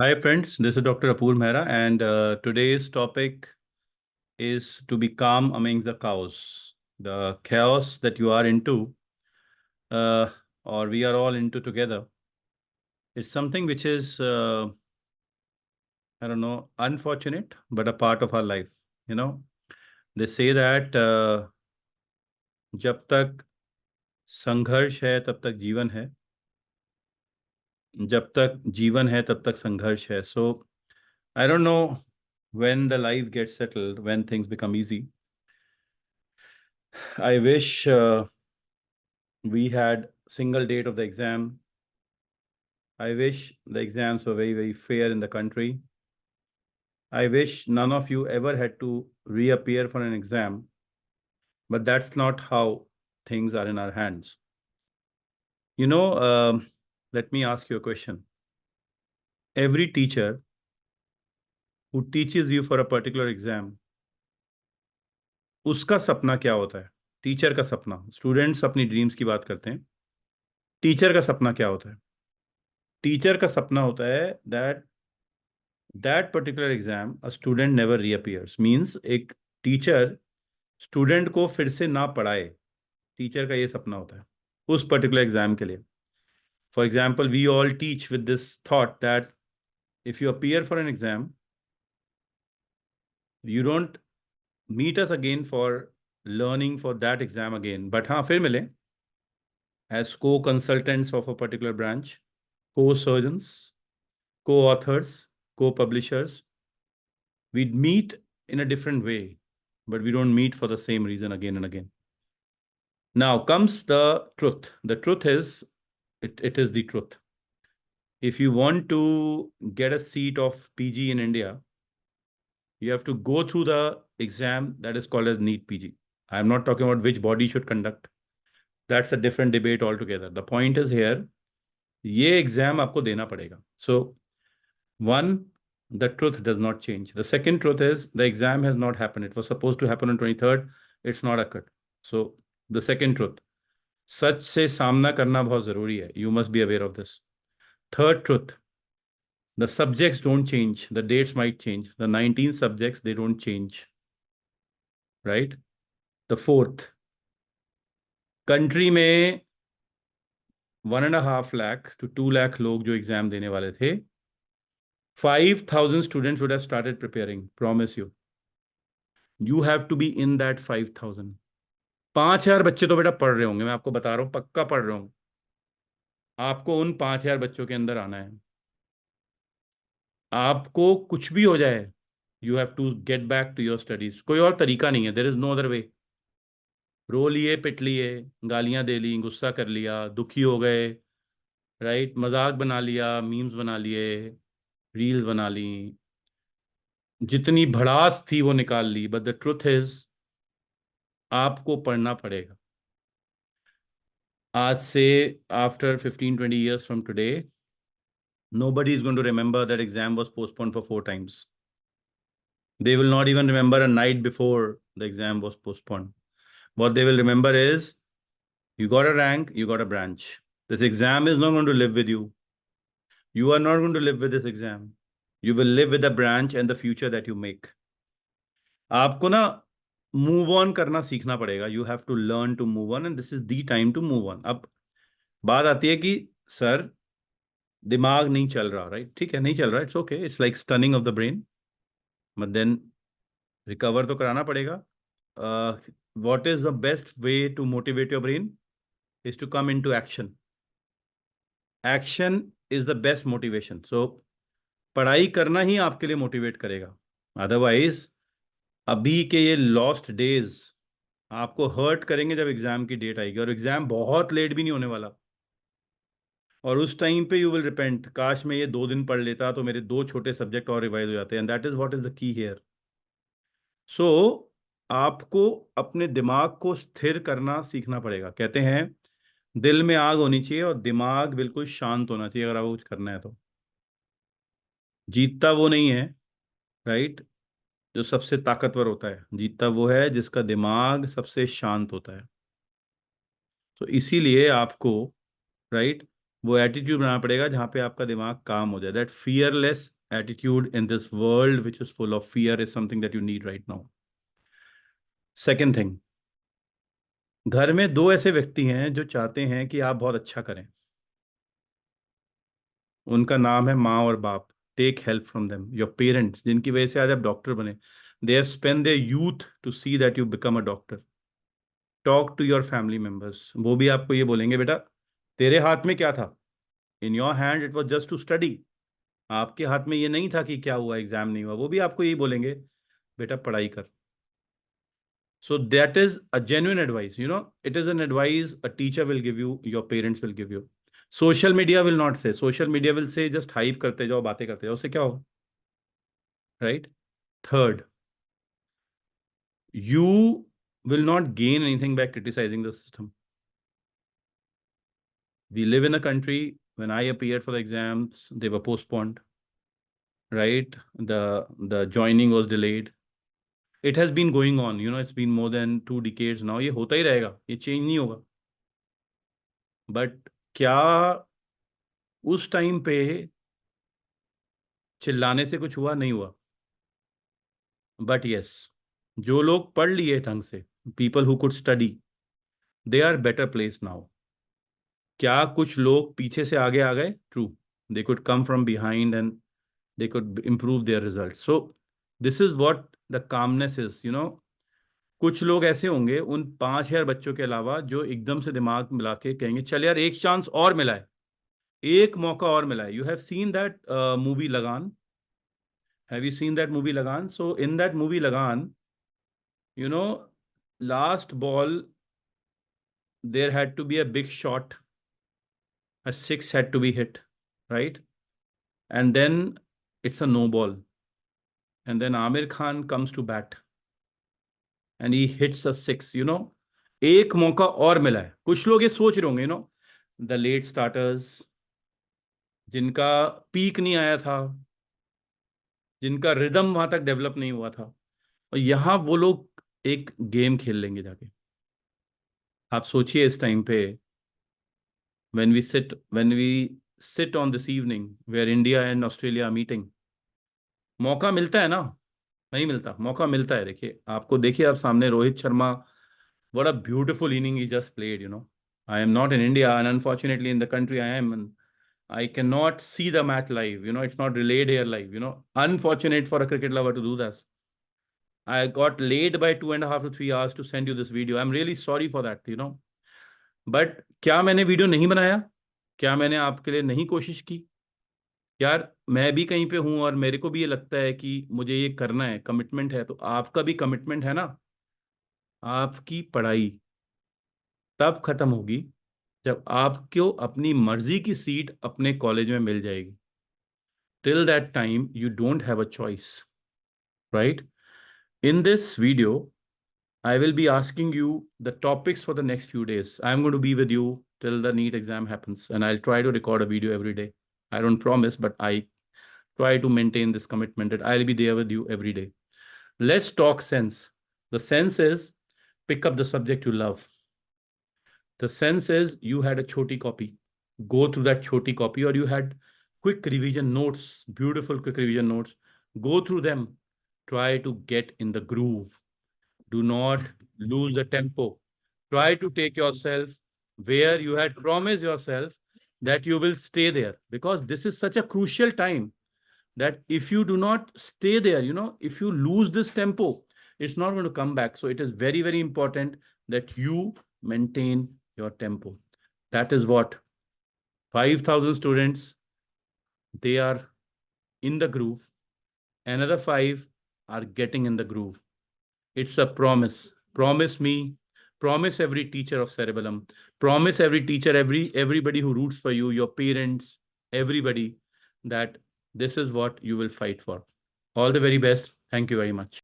Hi friends, this is Dr. Apoor Mehra and today's topic is to be calm amongst the chaos. The chaos that you are into uh, or we are all into together. It's something which is, I don't know, unfortunate, but a part of our life. You know, they say that जब तक संघर्ष है तब तक जीवन है, जब तक जीवन है तब तक संघर्ष है. So I don't know when the life gets settled, when things become easy. I wish we had single date of the exam. I wish the exams were very, very fair in the country. I wish none of you ever had to reappear for an exam, but that's not how things are in our hands. You know, let me ask you a question. Every teacher who teaches you for a particular exam, उसका सपना क्या होता है? Teacher का सपना. Students अपनी dreams की बात करते हैं. टीचर का सपना क्या होता है? टीचर का सपना होता है that particular exam a student never reappears. Means एक टीचर स्टूडेंट को फिर से ना पढ़ाए. टीचर का ये सपना होता है उस पर्टिकुलर एग्जाम के लिए. For example we all teach with this thought that if you appear for an exam you don't meet us again for learning for that exam again, but हाँ फिर मिले as co consultants of a particular branch, co surgeons, co authors, co publishers. We'd meet in a different way, but we don't meet for the same reason again and again. Now comes the truth. The truth is, it is the truth. If you want to get a seat of PG in India, you have to go through the exam that is called as NEET PG. I'm not talking about which body should conduct. That's a different debate altogether. The point is here, ये exam आपको देना पड़ेगा. So, one, the truth does not change. The second truth is the exam has not happened. It was supposed to happen on 23rd. It's not occurred. So the second truth, सच से सामना करना बहुत जरूरी है. You must be aware of this. Third truth, the subjects don't change. The dates might change. The 19 subjects, they don't change. Right? The fourth, country में 1.5 lakh to 2 lakh लोग जो exam देने वाले थे, 5,000 students would have started preparing. Promise you. You have to be in that 5,000. 5,000 बच्चे तो बेटा पढ़ रहे होंगे, मैं आपको बता रहा हूँ, पक्का पढ़ रहा हूँ. आपको उन 5,000 बच्चों के अंदर आना है. आपको कुछ भी हो जाए, you have to get back to your studies. कोई और तरीका नहीं है. There is no other way. रो लिए, पिट लिए, गालियां दे ली, गुस्सा कर लिया, दुखी हो गए, राइट, मजाक बना लिया, मीम्स बना लिए, रील्स बना ली, जितनी भड़ास थी वो निकाल ली, बट द ट्रुथ इज आपको पढ़ना पड़ेगा. आज से after 15-20 years from today, nobody is going to remember that exam was postponed for 4 times. They will not even remember a night before the exam was postponed. What they will remember is you got a rank, you got a branch. This exam is not going to live with you. You are not going to live with this exam. You will live with the branch and the future that you make. आपको ना move on करना सीखना पड़ेगा. You have to learn to move on and this is the time to move on. अब बात आती है कि सर दिमाग नहीं चल रहा, राइट? ठीक है, नहीं चल रहा, it's okay, it's like stunning of the brain, but then recover तो कराना पड़ेगा. What is the best way to motivate your brain is to come into action. Action is the best motivation. So पढ़ाई करना ही आपके लिए motivate करेगा. Otherwise अभी के ये लॉस्ट डेज आपको हर्ट करेंगे जब एग्जाम की डेट आएगी, और एग्जाम बहुत लेट भी नहीं होने वाला. और उस टाइम पे यू विल रिपेंट, काश मैं ये 2 दिन पढ़ लेता तो मेरे 2 छोटे सब्जेक्ट और रिवाइज हो जाते. And that is what is the key here. सो आपको अपने दिमाग को स्थिर करना सीखना पड़ेगा. कहते हैं दिल में आग होनी चाहिए और दिमाग बिल्कुल शांत होना चाहिए अगर आपको कुछ करना है तो. जीतता वो नहीं है, राइट, जो सबसे ताकतवर होता है. जीतता वो है जिसका दिमाग सबसे शांत होता है. तो इसीलिए आपको, राइट, वो एटीट्यूड बनाना पड़ेगा जहाँ पे आपका दिमाग काम हो जाए. That fearless attitude in this world which is full of fear is something that you need right now. Second thing, घर में दो ऐसे व्यक्ति हैं जो चाहते हैं कि आप बहुत अच्छा करें. उनका नाम है माँ और बाप. Take help from them. Your parents, जिनकी वजह से आज आप डॉक्टर बने. They have spend their youth to see that you become a doctor. Talk to your family members. वो भी आपको ये बोलेंगे, बेटा तेरे हाथ में क्या था. In your hand it was just to study. आपके हाथ में ये नहीं था कि क्या हुआ, एग्जाम नहीं हुआ. वो भी आपको यही बोलेंगे, बेटा पढ़ाई कर. So that is a genuine advice. You know, it is an advice a teacher will give you, your parents will give you. Social media will not say. Social media will say just hype करते जाओ, बातें करते जाओ. उससे क्या होगा, right? Third, you will not gain anything by criticizing the system. We live in a country, when I appeared for the exams, they were postponed, right? The joining was delayed. It has been going on, you know, it's been more than 2 decades now. ये होता ही रहेगा, ये change नहीं होगा. But क्या उस time पे चिल्लाने से कुछ हुआ? नहीं हुआ. बट यस, जो लोग पढ़ लिए ढंग से, people who could study, they are better place now. क्या कुछ लोग पीछे से आगे आ गए? True, they could come from behind and they could improve their result. So this is what the commonness is, you know. कुछ लोग ऐसे होंगे उन 5,000 बच्चों के अलावा जो एकदम से दिमाग मिला के कहेंगे चल यार एक चांस और मिला है, एक मौका और मिला है. You have seen that movie लगान. Have you seen that movie Lagan? So in that movie Lagan, you know, last ball there had to be a big shot, a six had to be hit, right? And then it's a no ball. And then Amir Khan comes to bat and he hits a six, you know. एक मौका और मिला है. कुछ लोग ये सोच रहे होंगे, you know, the late starters, जिनका पीक नहीं आया था, जिनका रिदम वहां तक डेवलप नहीं हुआ था, और यहाँ वो लोग एक गेम खेल लेंगे जाके. आप सोचिए इस टाइम पे, when we sit on this evening where India and Australia are meeting, मौका मिलता है ना? नहीं मिलता? मौका मिलता है. देखिए आपको, देखिए आप सामने Rohit Sharma, what a beautiful inning he just played, you know. I am not in India and unfortunately in the country I am, and I cannot see the match live, you know, it's not relayed here live, you know. Unfortunate for a cricket lover to do this. I got late by 2.5 to 3 hours to send you this video. I'm really sorry for that, you know. But क्या मैंने video नहीं बनाया? क्या मैंने आपके लिए नहीं कोशिश की? यार मैं भी कहीं पे हूं और मेरे को भी ये लगता है कि मुझे ये करना है, कमिटमेंट है. तो आपका भी कमिटमेंट है ना. आपकी पढ़ाई तब खत्म होगी जब आपको अपनी मर्जी की सीट अपने कॉलेज में मिल जाएगी. Till that time you don't have a choice, right? In this video I will be asking you the topics for the next few days. I'm going to be with you till the NEET exam happens, and I'll try to record a video every day. I don't promise, but I try to maintain this commitment that I'll be there with you every day. Let's talk sense. The sense is pick up the subject you love. The sense is you had a choti copy. Go through that choti copy, or you had quick revision notes, beautiful quick revision notes. Go through them. Try to get in the groove. Do not lose the tempo. Try to take yourself where you had promised yourself that you will stay there, because this is such a crucial time that if you do not stay there, you know, if you lose this tempo, it's not going to come back. So it is very, very important that you maintain your tempo. That is what 5,000 students, they are in the groove. Another 5 are getting in the groove. It's a promise. Promise me. Promise every teacher of Cerebellum. Promise every teacher, everybody who roots for you, your parents, everybody, that this is what you will fight for. All the very best. Thank you very much.